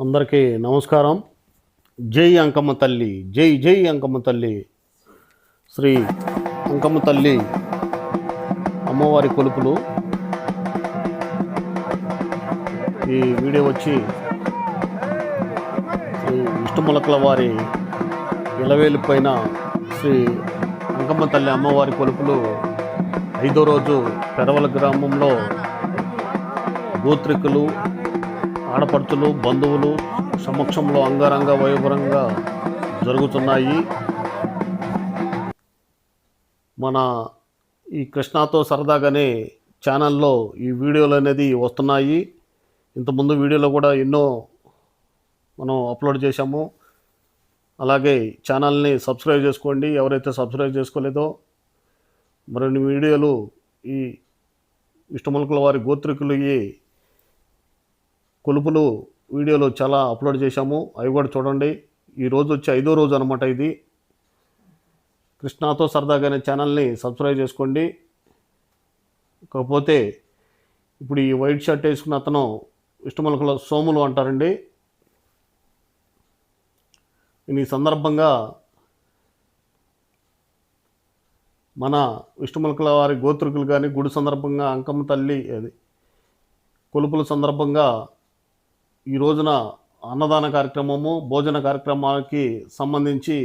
అందరికీ నమస్కారం. జై అంకమ్మ తల్లి, జై జై అంకమ్మ తల్లి. శ్రీ అంకమ్మ తల్లి అమ్మవారి కొలుపులు. ఈ వీడియో వచ్చి శ్రీ విష్ణుములకల వారి ఇలవేలిపైన శ్రీ అంకమ్మ తల్లి అమ్మవారి కొలుపులు 5వ రోజు పెరవల గ్రామంలో గోత్రికులు, ఆడపడుచులు, బంధువులు సమక్షంలో అంగరంగ వైభవంగా జరుగుతున్నాయి. మన ఈ కృష్ణాతో సరదాగానే ఛానల్లో ఈ వీడియోలు అనేది వస్తున్నాయి. ఇంతకుముందు వీడియోలో కూడా ఎన్నో మనం అప్లోడ్ చేశాము. అలాగే ఛానల్ని సబ్స్క్రైబ్ చేసుకోండి ఎవరైతే సబ్స్క్రైబ్ చేసుకోలేదో. మరిన్ని వీడియోలు ఈ విష్ణుములకల వారి గోత్రికులు కొలుపులు వీడియోలు చాలా అప్లోడ్ చేశాము, అవి కూడా చూడండి. ఈరోజు వచ్చి 5వ రోజు అనమాట. ఇది కృష్ణాతో సరదాగానే ఛానల్ని సబ్స్క్రైబ్ చేసుకోండి. కాకపోతే ఇప్పుడు ఈ వైట్ షర్ట్ వేసుకున్న అతను విష్ణుములకల సోములు అంటారండి. ఈ సందర్భంగా మన విష్ణుములకల వారి గోత్రికులు కానీ గుడి సందర్భంగా అంకమ్మ తల్లి కొలుపుల సందర్భంగా ఈ రోజున అన్నదాన కార్యక్రమము, భోజన కార్యక్రమాలకి సంబంధించి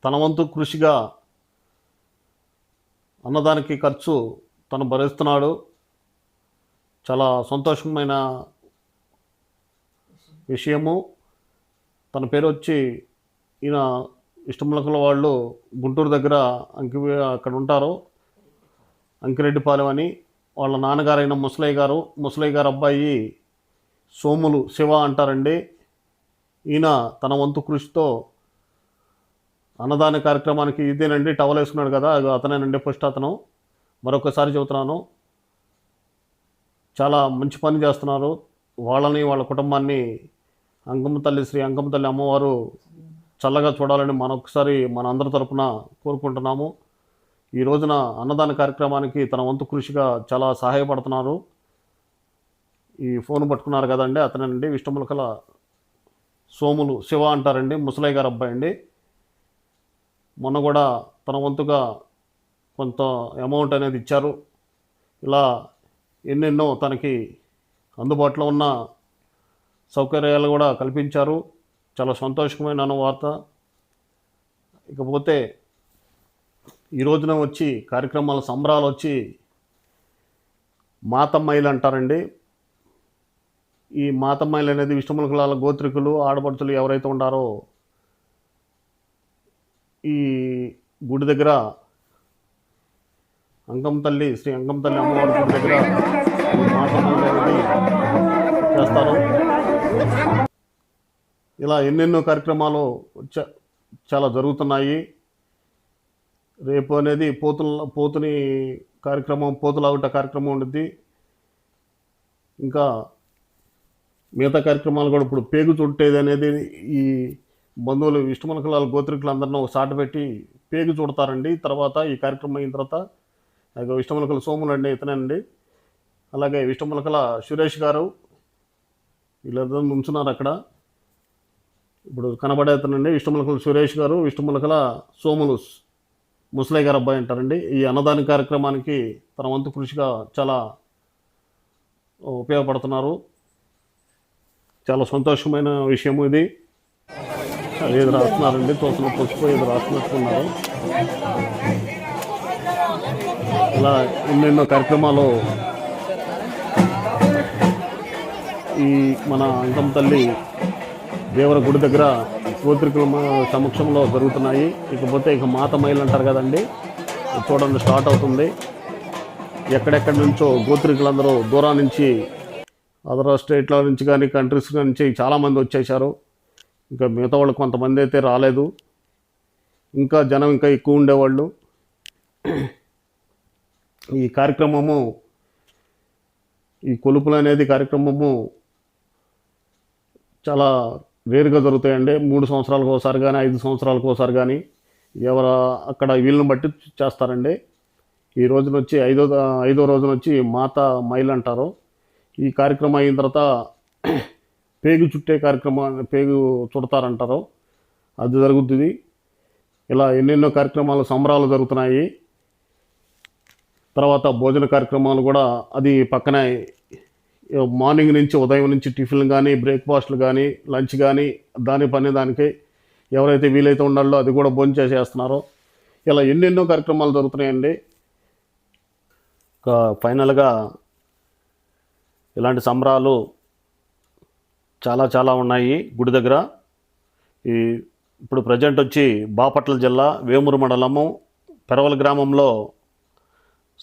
తన వంతు కృషిగా అన్నదానికి ఖర్చు తను భరిస్తున్నాడు. చాలా సంతోషమైన విషయము. తన పేరు వచ్చి ఈయన విష్ణుములకల వాళ్ళు గుంటూరు దగ్గర అక్కడ ఉంటారు, అంకిరెడ్డిపాలెం అని. వాళ్ళ నాన్నగారైన ముసలయ్య గారు అబ్బాయి సోములు శివ అంటారండి. ఈయన తన వంతు కృషితో అన్నదాన కార్యక్రమానికి ఇదేనండి, టవల్ వేసుకున్నాడు కదా, అతనేనండి ఫస్ట్ అతను. మరొకసారి చెబుతున్నాను, చాలా మంచి పని చేస్తున్నారు. వాళ్ళని వాళ్ళ కుటుంబాన్ని అంకమ్మ తల్లి, శ్రీ అంకమ్మ తల్లి అమ్మవారు చల్లగా చూడాలని మరొకసారి మన అందరి తరపున కోరుకుంటున్నాము. ఈ రోజున అన్నదాన కార్యక్రమానికి తన వంతు కృషిగా చాలా సహాయపడుతున్నారు. ఈ ఫోన్ పట్టుకున్నారు కదండి, అతనండి విష్ణుములకల సోములు శివ అంటారండి, ముసలయ్య గారు అబ్బాయి అండి. మొన్న కూడా తన వంతుగా కొంత అమౌంట్ అనేది ఇచ్చారు. ఇలా ఎన్నెన్నో తనకి అందుబాటులో ఉన్న సౌకర్యాలు కూడా కల్పించారు. చాలా సంతోషమైన వార్త. ఇకపోతే ఈ రోజున వచ్చి కార్యక్రమాల సంబరాలు వచ్చి మాతమ్మాయిలు అంటారండి. ఈ మాతమ్మాయిలు అనేది విష్ణుములకల గోత్రికులు, ఆడపడుచులు ఎవరైతే ఉంటారో ఈ గుడి దగ్గర అంకమ్మ తల్లి, శ్రీ అంకమ్మ తల్లి అమ్మవారి గుడి దగ్గర మాతమ్మాయిలు అనేది చేస్తారు. ఇలా ఎన్నెన్నో కార్యక్రమాలు చాలా జరుగుతున్నాయి. రేపు అనేది పోతుని కార్యక్రమం, పోతులాగుట కార్యక్రమం ఉంటుంది. ఇంకా మిగతా కార్యక్రమాలు కూడా ఇప్పుడు పేగు చుట్టేది అనేది ఈ బంధువులు విష్ణుములకల గోత్రికులు అందరినీ ఒక సాట పెట్టి పేగు చుడతారండి. తర్వాత ఈ కార్యక్రమం అయిన తర్వాత విష్ణుములకల సోములు అండి ఇతనండి. అలాగే విష్ణుములకల సురేష్ గారు వీళ్ళందరూ ఉంచున్నారు అక్కడ. ఇప్పుడు కనబడేతనండి విష్ణుములకల సురేష్ గారు, విష్ణుములకల సోములు ముసలయ్య గారు అబ్బాయి అంటారండి. ఈ అన్నదాన కార్యక్రమానికి తన వంతు కృషిగా చాలా ఉపయోగపడుతున్నారు. చాలా సంతోషమైన విషయము ఇది. ఏది రాస్తున్నారండి, తోసిన పసుపు ఏది రాస్తున్నట్టున్నారు. ఇలా ఎన్నెన్నో కార్యక్రమాలు ఈ మన అంకమ్మ తల్లి దేవర గుడి దగ్గర గోత్రికుల సమక్షంలో జరుగుతున్నాయి. ఇకపోతే ఇక మాతమ్మాయిలు అంటారు కదండి, చూడండి స్టార్ట్ అవుతుంది. ఎక్కడెక్కడి నుంచో గోత్రికులందరూ దూరం నుంచి, అదర్ స్టేట్ల నుంచి కానీ కంట్రీస్ నుంచి చాలామంది వచ్చేసారు. ఇంకా మిగతా వాళ్ళు కొంతమంది అయితే రాలేదు. ఇంకా జనం ఇంకా ఎక్కువ ఉండేవాళ్ళు. ఈ కార్యక్రమము, ఈ కొలుపులు అనేది కార్యక్రమము చాలా రేరుగా జరుగుతాయండి. 3 సంవత్సరాలకు ఒకసారి కానీ 5 సంవత్సరాలకు ఒకసారి కానీ అక్కడ వీళ్ళని బట్టి చేస్తారండి. ఈ రోజున వచ్చి ఐదో రోజున వచ్చి మాత మైల్ అంటారు. ఈ కార్యక్రమం అయిన తర్వాత పేగు చుట్టే కార్యక్రమాన్ని పేగు చుడతారంటారు, అది జరుగుతుంది. ఇలా ఎన్నెన్నో కార్యక్రమాలు, సంబరాలు జరుగుతున్నాయి. తర్వాత భోజన కార్యక్రమాలు కూడా అది పక్కనే మార్నింగ్ నుంచి, ఉదయం నుంచి టిఫిన్లు కానీ, బ్రేక్ఫాస్ట్లు కానీ, లంచ్ కానీ దానికే ఎవరైతే వీలైతే ఉండాలో అది కూడా భోజనం చేసేస్తున్నారు. ఇలా ఎన్నెన్నో కార్యక్రమాలు జరుగుతున్నాయండి. ఫైనల్గా ఇలాంటి సంబరాలు చాలా చాలా ఉన్నాయి గుడి దగ్గర. ఇప్పుడు ప్రజెంట్ వచ్చి బాపట్ల జిల్లా వేమూరు మండలము పెరవల గ్రామంలో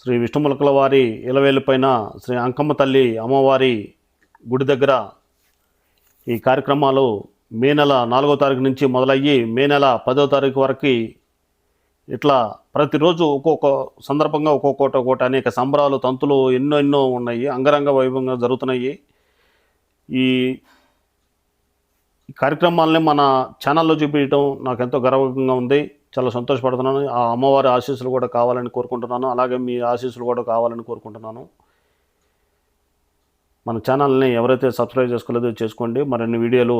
శ్రీ విష్ణుములకల వారి ఇలవేలుపైన శ్రీ అంకమ్మ తల్లి అమ్మవారి గుడి దగ్గర ఈ కార్యక్రమాలు మే నెల 4వ తారీఖు నుంచి మొదలయ్యి మే నెల 10వ తారీఖు వరకు ఇట్లా ప్రతిరోజు ఒక్కొక్క సందర్భంగా ఒక్కొక్కటి అనేక సంబరాలు, తంతులు ఎన్నో ఉన్నాయి, అంగరంగ వైభవంగా జరుగుతున్నాయి. ఈ కార్యక్రమాలని మన ఛానల్లో చూపించడం నాకు ఎంతో గర్వంగా ఉంది, చాలా సంతోషపడుతున్నాను. ఆ అమ్మవారి ఆశీస్సులు కూడా కావాలని కోరుకుంటున్నాను, అలాగే మీ ఆశీస్సులు కూడా కావాలని కోరుకుంటున్నాను. మన ఛానల్ని ఎవరైతే సబ్స్క్రైబ్ చేసుకోలేదో చేసుకోండి. మరిన్ని వీడియోలు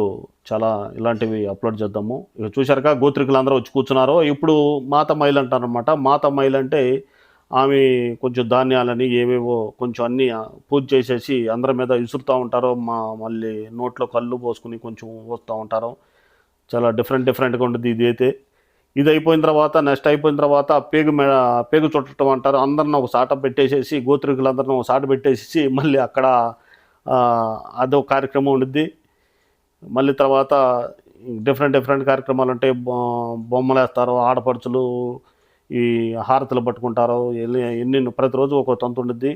చాలా ఇలాంటివి అప్లోడ్ చేద్దాము. ఇక చూశారుగా గోత్రికులు అందరూ వచ్చి కూర్చున్నారు. ఇప్పుడు మాత మైలు అంటారనమాట. మాత మైలు అంటే ఆమె కొంచెం ధాన్యాలని ఏవేవో కొంచెం అన్నీ పూజ చేసేసి అందరి మీద విసురుతూ ఉంటారు. మళ్ళీ నోట్లో కళ్ళు పోసుకుని కొంచెం వస్తూ ఉంటారు. చాలా డిఫరెంట్గా ఉంటుంది ఇది. ఇది అయిపోయిన తర్వాత నెక్స్ట్ అయిపోయిన తర్వాత పేగు చుట్టడం అంటారు. అందరిని ఒక సాట పెట్టేసేసి, గోత్రికులందరిని ఒక సాట పెట్టేసి మళ్ళీ అక్కడ అదో కార్యక్రమం ఉండిద్ది. మళ్ళీ తర్వాత డిఫరెంట్ కార్యక్రమాలు ఉంటాయి. బొమ్మలు వేస్తారు, ఆడపడుచులు ఈ హారతులు పట్టుకుంటారు. ఎన్ని ప్రతిరోజు ఒక తంతు ఉండిద్ది.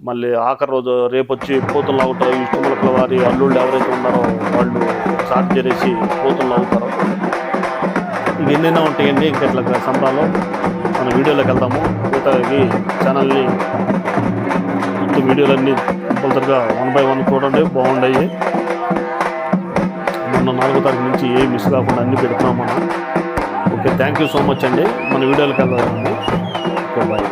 మళ్ళీ ఆఖరి రోజు రేపు వచ్చి పోతులు అవుతారు. విష్ణుములకల వారి అల్లుళ్ళు ఎవరైతే ఉన్నారో వాళ్ళు సాటి చేరేసి పోతులు అవుతారు. ఇవి ఎన్నెన్నో ఉంటాయండి. ఇంకా ఇట్లా సంబరాలు మన వీడియోలోకి వెళ్తాము. ఈ ఛానల్ని మొత్తం వీడియోలన్నీ కంపల్సరిగా 1 by 1 చూడండి, బాగుంటాయి. మొన్న 4వ తారీఖు నుంచి ఏ మిస్ కాకుండా అన్నీ పెడుతున్నాం మనం. Okay, thank you so much అండి. మన వీడియోలోకి వెళ్దామండి. Okay, bye.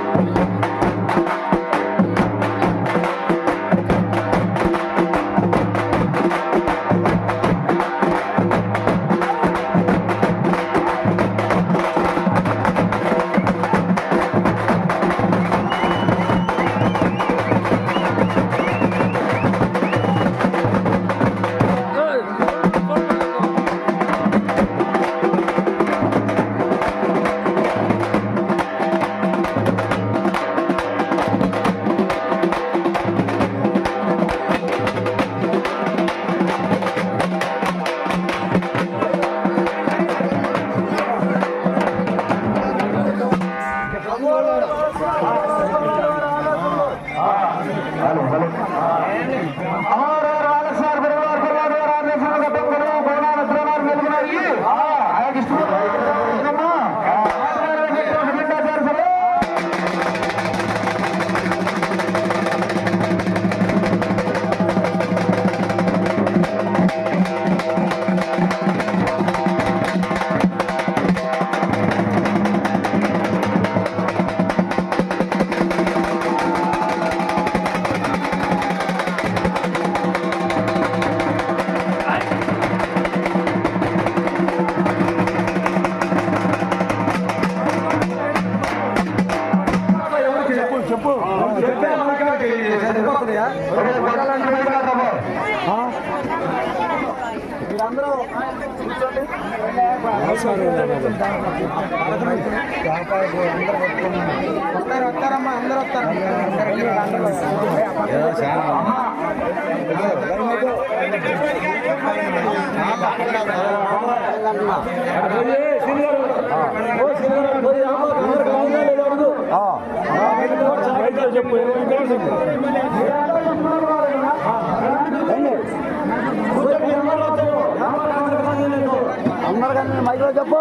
మైక్లో చెప్పు.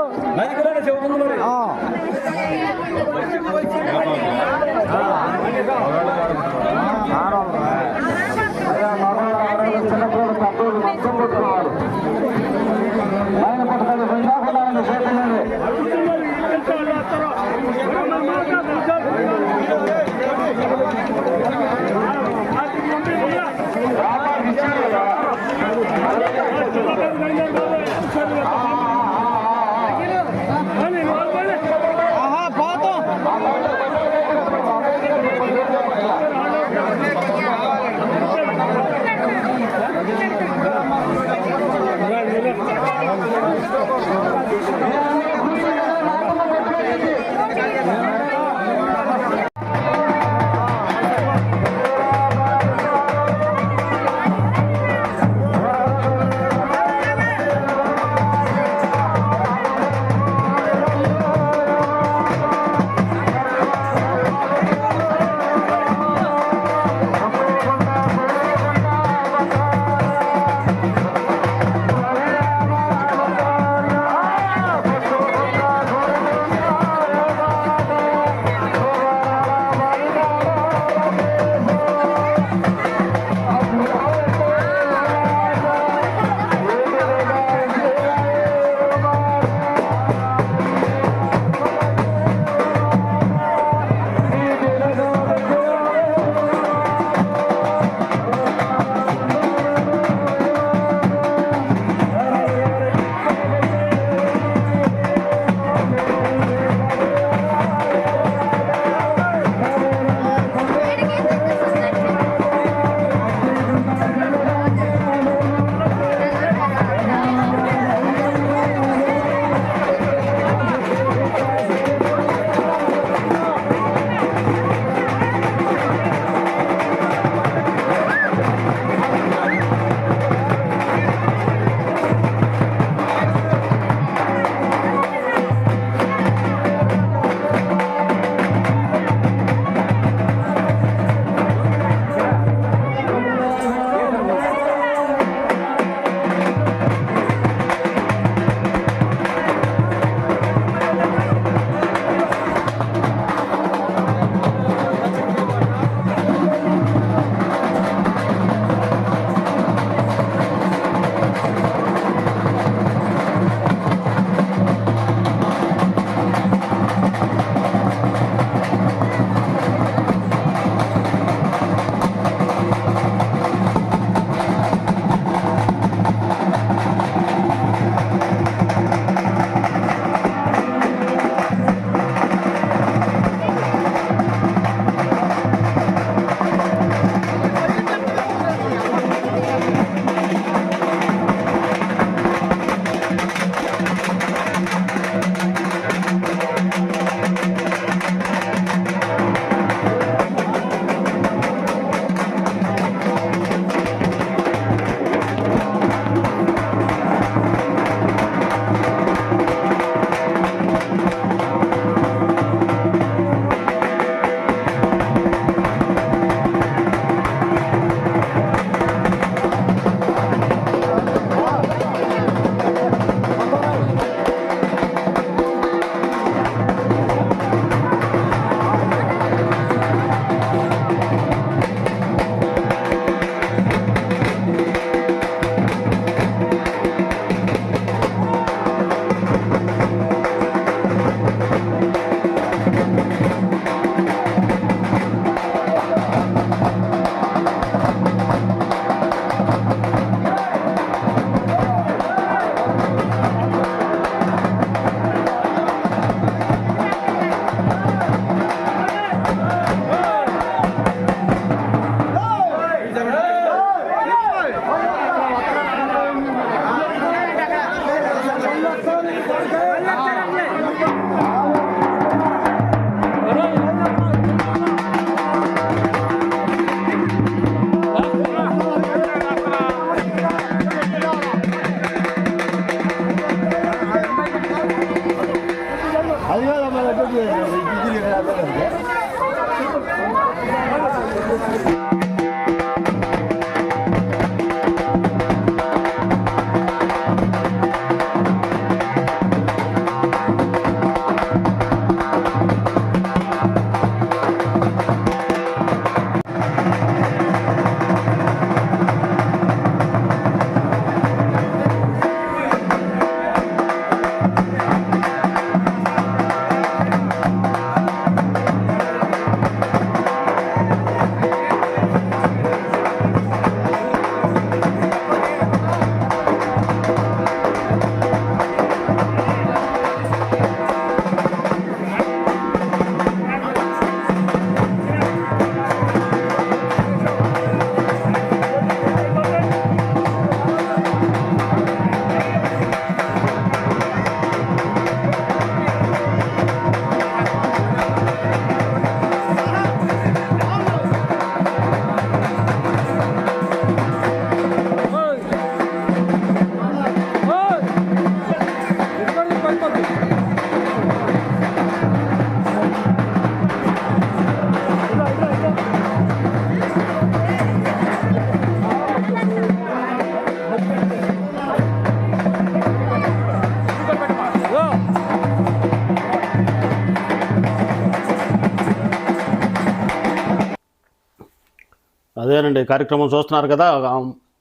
అదేనండి కార్యక్రమం చూస్తున్నారు కదా,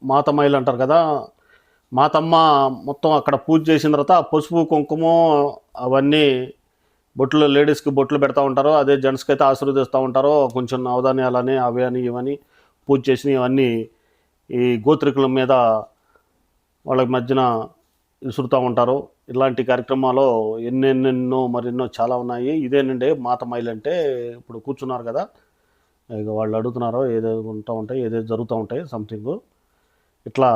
మాతమ్మలు అంటారు కదా, మాతమ్మ మొత్తం అక్కడ పూజ చేసిన తర్వాత పసుపు కుంకుమ అవన్నీ బొట్లు, లేడీస్కి బొట్లు పెడతా ఉంటారు, అదే జెంట్స్కి అయితే ఆశీర్వదిస్తూ ఉంటారు. కొంచెం నవధాన్యాలని అవి అని ఇవని పూజ చేసినవి ఇవన్నీ ఈ గోత్రికుల మీద వాళ్ళకి మధ్యన విసురుతూ ఉంటారు. ఇలాంటి కార్యక్రమాలు ఎన్నెన్నెన్నో మరెన్నో చాలా ఉన్నాయి. ఇదేనండి మాతమైలు అంటే. ఇప్పుడు కూర్చున్నారు కదా, ఇక వాళ్ళు అడుగుతున్నారు ఏదేదో ఉంటూ ఉంటాయి, ఏదేదో జరుగుతూ ఉంటాయి సంథింగ్ ఇట్లా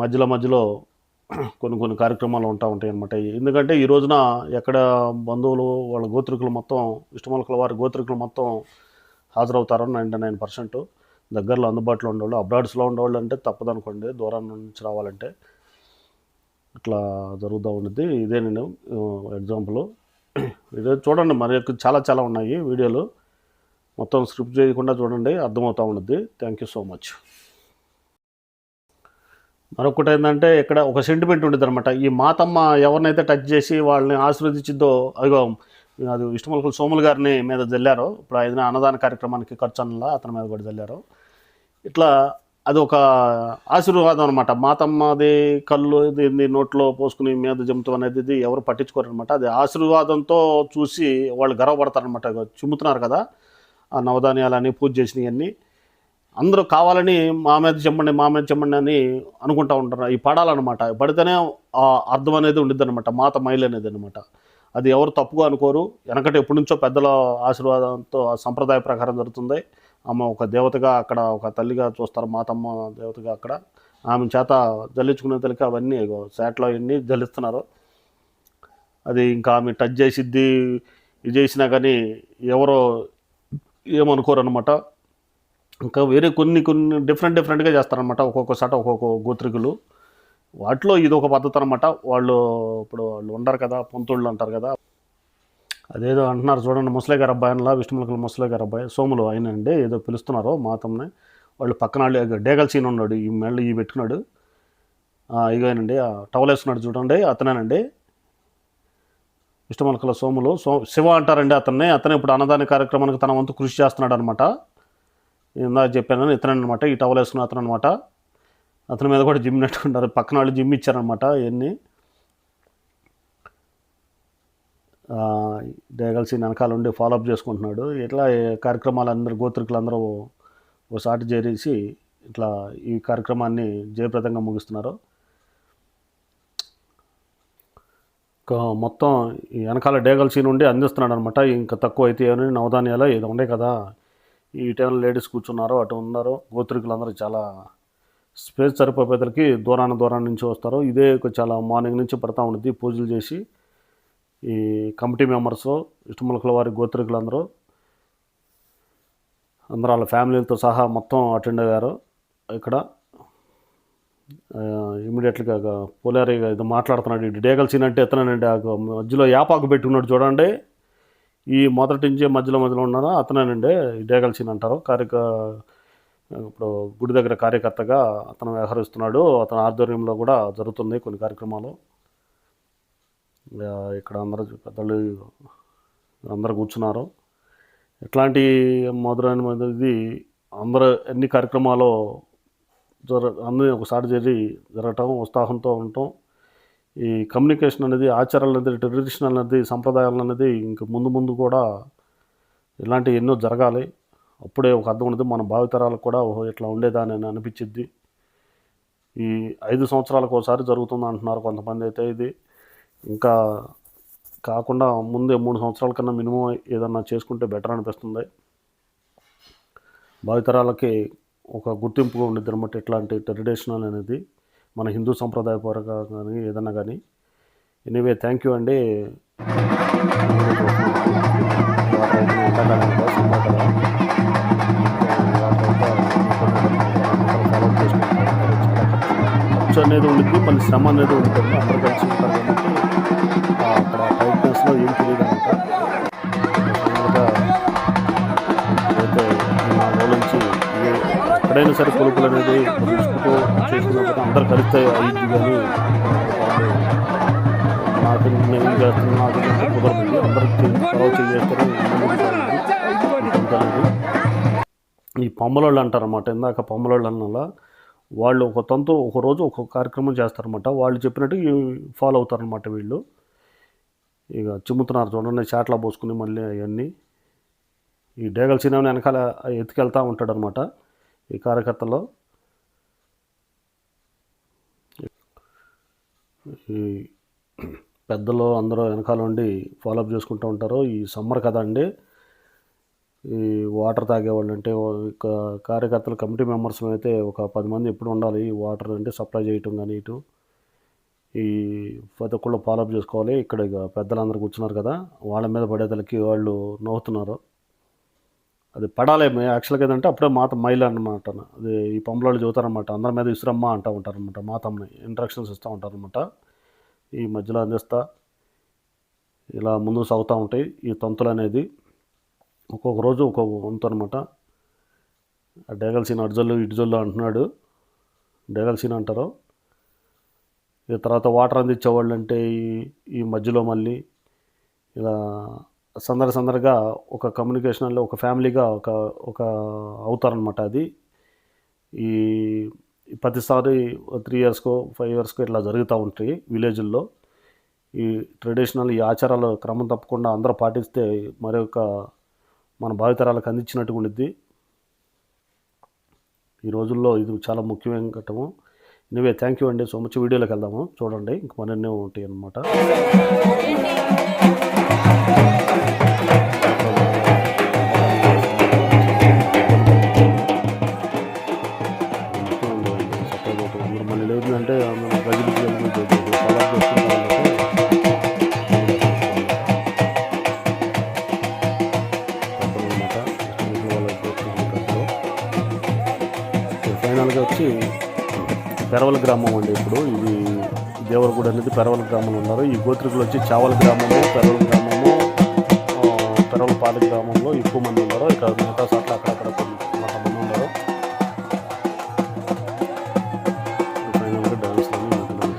మధ్యలో కొన్ని కార్యక్రమాలు ఉంటూ ఉంటాయి అన్నమాట. ఎందుకంటే ఈ రోజున ఎక్కడ బంధువులు వాళ్ళ గోత్రికులు మొత్తం, ఇష్టమొలకల వారి గోత్రికులు మొత్తం హాజరవుతారు 99%. దగ్గరలో అందుబాటులో ఉండేవాళ్ళు, అబ్రాడ్స్లో ఉండేవాళ్ళు అంటే తప్పదనుకోండి, దూరం నుంచి రావాలంటే ఇట్లా జరుగుతూ ఉంటుంది. ఇదేనండి ఎగ్జాంపుల్. ఇదే చూడండి, మరి చాలా ఉన్నాయి వీడియోలు, మొత్తం స్క్రిప్ట్ చేయకుండా చూడండి, అర్థమవుతూ ఉంటుంది. Thank you so much. మరొకటి ఏంటంటే ఇక్కడ ఒక సెంటిమెంట్ ఉంటుంది అనమాట. ఈ మాతమ్మ ఎవరినైతే టచ్ చేసి వాళ్ళని ఆశీర్వదించిద్దో, అదిగో అది ఇష్టమొలకల సోములు గారిని మీద జల్లారు. ఇప్పుడు ఆయన అన్నదాన కార్యక్రమానికి ఖర్చు అన్నలా అతని మీద కూడా జల్లారు. ఇట్లా అది ఒక ఆశీర్వాదం అనమాట. మాతమ్మది కళ్ళు ఇది నోట్లో పోసుకుని మీద జంతువు అనేది ఇది ఎవరు పట్టించుకోరు అనమాట. అది ఆశీర్వాదంతో చూసి వాళ్ళు గర్వపడతారనమాట. చిమ్ముతున్నారు కదా ఆ నవధాన్యాలని పూజ చేసినవన్నీ, అందరూ కావాలని మా మీద చెమ్మండి అని అనుకుంటూ ఉంటారు. ఈ పడాలన్నమాట, పడితేనే ఆ అర్థం అనేది ఉండిద్ది అనమాట, మాత మైలు అనేది అనమాట. అది ఎవరు తప్పుగా అనుకోరు. వెనకటి ఎప్పటి నుంచో పెద్దల ఆశీర్వాదంతో ఆ సంప్రదాయ ప్రకారం జరుగుతుంది. ఆమె ఒక దేవతగా అక్కడ ఒక తల్లిగా చూస్తారు, మాతమ్మ దేవతగా అక్కడ. ఆమె చేత జల్లించుకునే తల్లికి అవన్నీ శాట్లో అవన్నీ జల్లిస్తున్నారు. అది ఇంకా ఆమె టచ్ చేసిద్ది, ఇది చేసినా కానీ ఎవరో ఏమనుకోరు అనమాట. ఇంకా వేరే కొన్ని డిఫరెంట్గా చేస్తారనమాట. ఒక్కొక్కసారి ఒక్కొక్క గోత్రికులు, వాటిలో ఇది ఒక పద్ధతి అనమాట. వాళ్ళు ఉండరు కదా, పొంతుళ్ళు అంటారు కదా, అదేదో అంటున్నారు చూడండి, ముసలే గారు అబ్బాయి అనలా, విష్ణుములకల ముసలే గారు అబ్బాయి సోములు అయినండి ఏదో పిలుస్తున్నారు మాతమ్మని. వాళ్ళు పక్కన డేగల్ సీన్ ఉన్నాడు, ఈ మెళ్ళు ఈ పెట్టుకున్నాడు, ఇగోనండి టవల్ వేసుకున్నాడు చూడండి, అతనేనండి విష్ణుములకల సోములు. శివ అంటారండి అతనే ఇప్పుడు అన్నదాన కార్యక్రమానికి తన వంతు కృషి చేస్తున్నాడు అనమాట. ఇందాక చెప్పాను ఇతనమాట, ఈ టవల్ వేసుకున్న అతను అనమాట. అతని మీద కూడా జిమ్ నెట్టుకుంటారు, పక్కన వాళ్ళు జిమ్ ఇచ్చారనమాట. ఇవన్నీ డేగల్సి వెనకాల ఉండి ఫాలోఅప్ చేసుకుంటున్నాడు. ఇట్లా కార్యక్రమాలు అందరూ గోత్రికులు అందరూ ఒకసారి చేరేసి ఇట్లా ఈ కార్యక్రమాన్ని జయప్రదంగా ముగిస్తున్నారు. మొత్తం ఈ వెనకాల డేగల్సి నుండి అందిస్తున్నాడు అనమాట. ఇంకా తక్కువ అయితే ఏమని నవధాన్యాలు ఏదో ఉండే కదా, ఈ టైంలో లేడీస్ కూర్చున్నారు, అటు ఉన్నారు. గోత్రికులందరూ చాలా స్పేస్ సరిపోయేపేదలకి దూరాన్ని నుంచి వస్తారు. ఇదే చాలా మార్నింగ్ నుంచి పడతా ఉంటుంది పూజలు చేసి. ఈ కమిటీ మెంబర్స్, ఇష్టములకల వారి గోత్రికులందరూ అందరూ వాళ్ళ ఫ్యామిలీలతో సహా మొత్తం అటెండ్ అయ్యారు. ఇక్కడ ఇమీడియట్గా పోలేరీగా ఇది మాట్లాడుతున్నాడు. ఇటు డేగల్ సీన్ అంటే ఎత్తనండి, మధ్యలో యాపాకు పెట్టుకున్నాడు చూడండి, ఈ మొదటి నుంచి మధ్యలో ఉన్నారో అతనేనండి డేగల్ సీన్ అంటారు. ఇప్పుడు గుడి దగ్గర కార్యకర్తగా అతను వ్యవహరిస్తున్నాడు. అతని ఆధ్వర్యంలో కూడా జరుగుతుంది కొన్ని కార్యక్రమాలు. ఇక్కడ అందరూ పెద్దలు అందరూ కూర్చున్నారు. ఇట్లాంటి మొదలైనది అందరూ అన్ని కార్యక్రమాలు అన్నీ ఒకసారి జరగటం, ఉత్సాహంతో ఉండటం. ఈ కమ్యూనికేషన్ అనేది, ఆచారాలు అనేది, ట్రెడిషనల్ అనేది, సంప్రదాయాలు అనేది ఇంక ముందు కూడా ఇలాంటివి ఎన్నో జరగాలి. అప్పుడే ఒక అర్థం ఉండదు, మన భావితరాలకు కూడా ఇట్లా ఉండేదాని అనిపించిద్ది. ఈ 5 సంవత్సరాలకు ఒకసారి జరుగుతుంది అంటున్నారు కొంతమంది అయితే. ఇది ఇంకా కాకుండా ముందే 3 సంవత్సరాల కన్నా మినిమం ఏదన్నా చేసుకుంటే బెటర్ అనిపిస్తుంది. భావితరాలకి ఒక గుర్తింపుగా ఉండేది అనమాట ఇట్లాంటి ట్రెడిషనల్ అనేది, మన హిందూ సంప్రదాయ పరంగా కానీ ఏదన్నా కానీ. ఎనీవే థ్యాంక్ యూ అండి. ఖర్చు అనేది ఉంటుంది, మళ్ళీ శ్రమ అనేది ఉంటుంది. అందరూ కలిసి ఉంటారు కాబట్టి అక్కడ టైట్నెస్లో ఏం తెలియదు అనమాట. అయితే నా రోజు నుంచి ఎక్కడైనా సరే కొడుకులు అనేది తీసుకుంటూ చేసుకున్నప్పుడు అందరు కలిస్తే అయ్యింది. కానీ నాకు నేను చేస్తున్నా, నాకు కుదరదు, అందరికి తర్వాత చేస్తారు. ఈ పొమ్మలోళ్ళు అంటారన్నమాట. ఇందాక పొమ్మలోళ్ళు అన్నలా వాళ్ళు ఒక తంతు ఒకరోజు ఒక్కొక్క కార్యక్రమం చేస్తారన్నమాట. వాళ్ళు చెప్పినట్టు ఫాలో అవుతారన్నమాట వీళ్ళు. ఇక చిమ్ముతున్నారు చూడండి, చాట్లా పోసుకుని మళ్ళీ అవన్నీ. ఈ డేగల సినిమాని వెనకాల ఎత్తుకెళ్తూ ఉంటాడనమాట ఈ కార్యకర్తలో. ఈ పెద్దలు అందరూ వెనకాల ఉండి ఫాలోఅప్ చేసుకుంటూ ఉంటారు. ఈ సమ్మర్ కదా అండి, ఈ వాటర్ తాగేవాళ్ళు అంటే కార్యకర్తలు కమిటీ మెంబర్స్ అయితే ఒక 10 మంది ఎప్పుడు ఉండాలి. ఈ వాటర్ అంటే సప్లై చేయటం కానీ ఇటు ఈ ప్రతి ఒక్కళ్ళు ఫాలోఅప్ చేసుకోవాలి. ఇక్కడ ఇక పెద్దలందరూ కూర్చున్నారు కదా, వాళ్ళ మీద పడేదలకి వాళ్ళు నవ్వుతున్నారు. అది పడాలి యాక్చువల్గా ఏదంటే అప్పుడే మైల్ అన్నమాట. అది ఈ పంపులలో చదువుతారనమాట, అందరి మీద ఇసురమ్మ అంటూ ఉంటారనమాట. మాతమ్మని ఇంట్రక్షన్స్ ఇస్తూ ఉంటారనమాట. ఈ మధ్యలో అందిస్తా ఇలా ముందుకు సాగుతూ ఉంటాయి ఈ తంతులు అనేది. ఒక్కొక్క రోజు ఒక్కొక్క వంతు అనమాట. డేగల్ సీన్ అడ్జల్లు ఇడ్జల్లు అంటున్నాడు, డేగల్ సీన్ అంటారు. ఇక తర్వాత వాటర్ అందించేవాళ్ళు అంటే ఈ మధ్యలో మళ్ళీ ఇలా సందడిగా ఒక కమ్యూనికేషన్లో ఒక ఫ్యామిలీగా ఒక అవుతారనమాట. అది ఈ ప్రతిసారి 3 ఇయర్స్కో 5 ఇయర్స్కో ఇట్లా జరుగుతూ ఉంటాయి విలేజ్ల్లో. ఈ ట్రెడిషనల్ ఈ ఆచారాలు క్రమం తప్పకుండా అందరూ పాటిస్తే మరొక మన భావితరాలకు అందించినట్టుగా ఉండిద్ది. ఈ రోజుల్లో ఇది చాలా ముఖ్యమైన ఘట్టము. ఎనీవే థ్యాంక్ యూ అండి సో మచ్. వీడియోలోకి వెళ్దాము, చూడండి ఇంక మరిన్ని ఉంటాయి అన్నమాట. మళ్ళీ లేదంటే ఫైనల్గా వచ్చి పెరవల గ్రామం అండి. ఇప్పుడు ఇది దేవరగూడ అనేది పెరవల గ్రామంలో ఉన్నారు. ఈ గోత్రికులు వచ్చి చావల గ్రామము, పెరవల గ్రామము, పెరవలపాలి గ్రామంలో ఎక్కువ మంది ఉన్నారు. ఇక్కడ మిగతా చోట్ల అక్కడక్కడ కొంతమంది ఉన్నారు. ఫైనల్గా డ్యాన్స్ అని ఉంటుంది.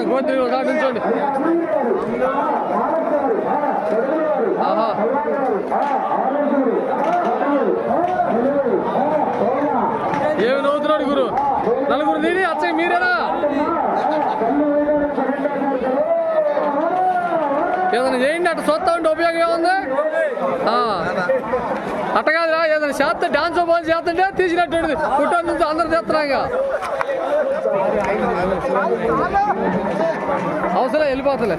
గోత్రి నుంచోండి. ఏమి నవ్వుతున్నాడు గురు? నలుగురు తీరి అచ్చయ్య మీరేనా? ఏదైనా చేయండి, అట్ట చూస్తా ఉంటే ఉపయోగం ఏముంది? అట్ట కాదురా, ఏదైనా చేస్తే డాన్స్ బాల్ చేస్తుంటే తీసినట్టు కుటుంబం నుంచి అందరు చేస్తున్నాగా. అవసరం వెళ్ళిపోతలే.